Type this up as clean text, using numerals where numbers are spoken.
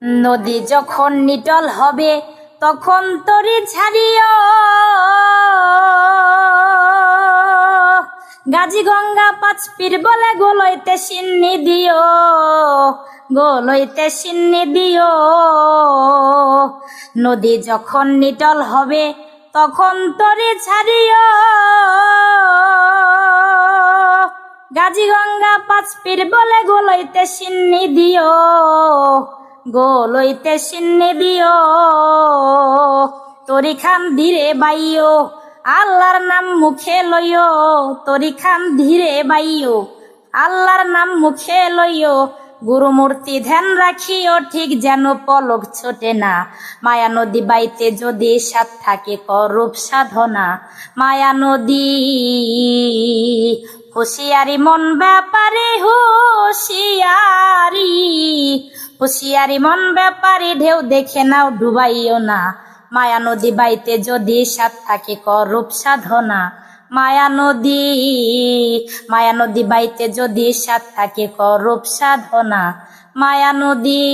নদী যখন নিটল হবে তখন তরি ছাড়িও, গাজী গঙ্গা পাঁচ পীর বলে গোলইতে সিন্নি দিও, গোলইতে সিন্নি দিও। নদী যখন নিটল হবে তখন তরি ছাড়িও, গাজী গঙ্গা পাঁচ পীর বলে গোলইতে সিন্নি দিও, গোলইতে সিন্নি দিও। তরি খান ধীরে বাইও, আল্লাহর নাম মুখে লইও, তরি খান ধীরে বাইও, আল্লাহর নাম মুখে লইও। গুরু মূর্তি ধ্যান রাখিও, ঠিক যেন পলক ছোটে না। মায়া নদী বাইতে যদি সাথ থাকে করূপ সাধনা। মায়া নদী হুঁশিয়ারি মন ব্যাপারে হুঁশিয়ারি, হুঁশিয়ারি মন ব্যাপারে ঢেউ দেখে নাও ডুবাইও না। মায়া নদী বাইতে যদি সাথ থাকে করূপ সাধনা। মায়া নদী, মায়া নদী বাইতে যদি সাথ থাকে করূপ সাধনা। মায়া নদী।